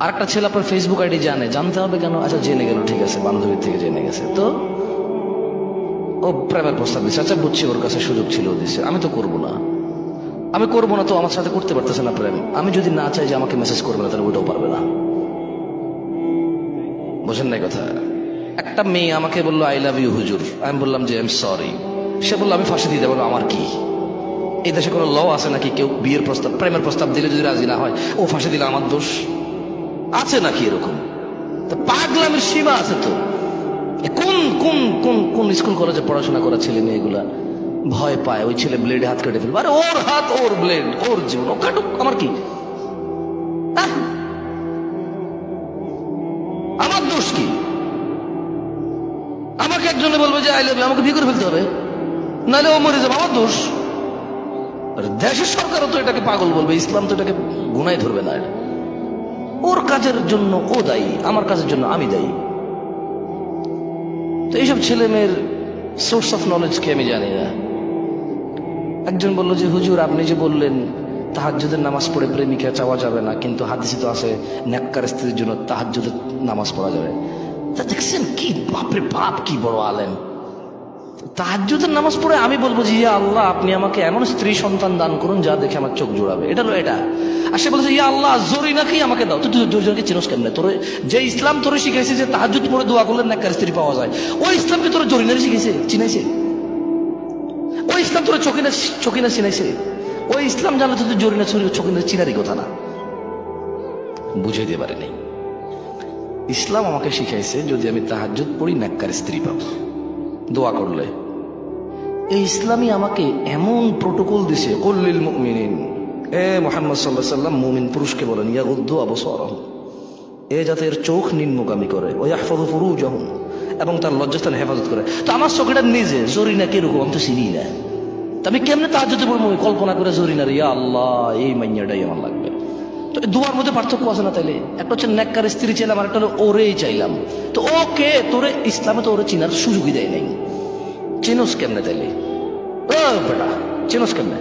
আরেকটা ছেলে আপনার ফেসবুক আইডি জানতে হবে কেন? আচ্ছা জেনে গেল, ঠিক আছে, বান্ধবীর থেকে জেনে গেছে, তো ও প্রেমের প্রস্তাব দিচ্ছে। আচ্ছা বুঝছি, ওর কাছে সুযোগ ছিল, দিচ্ছে। আমি তো করবো না, তো আমার সাথে করতে পারতেছে না প্রেম। আমি যদি না চাই যে আমাকে মেসেজ করবে না, তাহলে ওইটাও পারবে না। বোঝেন নাই কথা? একটা মেয়ে আমাকে বললো আই লাভ ইউ হুজুর, আমি বললাম যে আই এম সরি। সে বললো আমি ফাঁসি দিয়ে দেবো। আমার কি এই দেশে কোনো ল আছে নাকি কেউ বিয়ের প্রস্তাব, প্রেমের প্রস্তাব দিলে যদি রাজি না হয় ও ফাঁসি দিলে আমার দোষ আছে নাকি? এরকম পাগলামের সীমা আছে তো। কোন কোন কোন কোন স্কুল কলেজে পড়াশোনা করা ছেলে মেয়েগুলা ভয় পায় ওই ছেলে ব্লেডে হাত কেটে ফেলবে। আরে ওর হাত, ওর ব্লেড, ওর জীবন, ও কাটুক, আমার কি? আমার দোষ কি? আমাকে একজনে বলবে যে আই লাভ ইউ, আমাকে বিয়ে করে ফেলতে হবে, নাহলে ও মরে যাবে, আমার দোষ। দেশের সরকারও তো এটাকে পাগল বলবে, ইসলাম তো এটাকে গুনায় ধরবে না। ওর কাজের জন্য ও দায়ী, আমার কাজের জন্য আমি দায়ী। তো এইসব ছেলে মেয়ের সোর্স অফ নলেজ কি আমি জানি না। একজন বলল যে হুজুর আপনি যে বললেন তাহাজ্জুদের নামাজ পড়ে প্রেমিকা চাওয়া যাবে না, কিন্তু হাদিসে তো আছে নেককার স্ত্রীর জন্য তাহাজ্জুদের নামাজ পড়া যাবে। তা দেখছেন কি বাপরে বাপ, কি বড় আলেম। তাহাজ্জুদের নামাজ পড়ে আমি বলবো যে ইয়া আল্লাহ আপনি আমাকে এমন স্ত্রী সন্তান দান করুন যা দেখে আমার চোখ জোড়াবে, এটা হলো এটা। আর সে বলছে ইয়া আল্লাহ জরিনাকে আমাকে দাও। তুই জরিনাকে চিনোস কেমনে? তোর যে ইসলাম তোরে শিখাইছে যে তাহাজ্জুদ পড়ে দোয়া করলে নেককার স্ত্রী পাওয়া যায়, ওই ইসলামকে তোর জরিনারে শিখাইছে, চিনাইছে? ওই ইসলাম তোর চকিনা চিনাইছে? ওই ইসলাম জানলে তো তুই জরিনা চকিনা চিনারই কথা না। বুঝে দিতে পারে নাই। ইসলাম আমাকে শিখাইছে যদি আমি তাহাজ্জুদ পড়ি নেককার স্ত্রী পাবো দোয়া করলে। এই ইসলামই আমাকে এমন প্রোটোকল দিছে, কুল্লিল মুমিনিন, এ মুহাম্মদ সাল্লাল্লাহু আলাইহি ওয়াসাল্লাম মুমিন পুরুষকে বলেন ইয়াগুদ্দু আবসারহুম, এ যাতে এর চোখ নিম্নগামী করে, ওয়া ইয়াহফাযু ফুরুজাহুম, এবং তার লজ্জাস্থান হেফাজত করে। তো আমার চোখটা নিজে জরিনা কিরকম আমি তো চিনি না, তো আমি কেমনে তাহাজ্জুদে পড়বো? কল্পনা করে জরিনার ইয়া আল্লাহ এই মাইয়াটাই আমার লাগবে। তো দুয়ার মধ্যে পার্থক্য আছে না? তাইলে একটা হচ্ছে নেককার স্ত্রী চাইলাম, আর একটা হলো ওরেই চাইলাম। তো ওকে তোরে ইসলামে তো ওরে চিনার সুযোগই দেয় নাই। চিনোস কেমনে তাইলে? ও বেটা চিনোস কেমনে?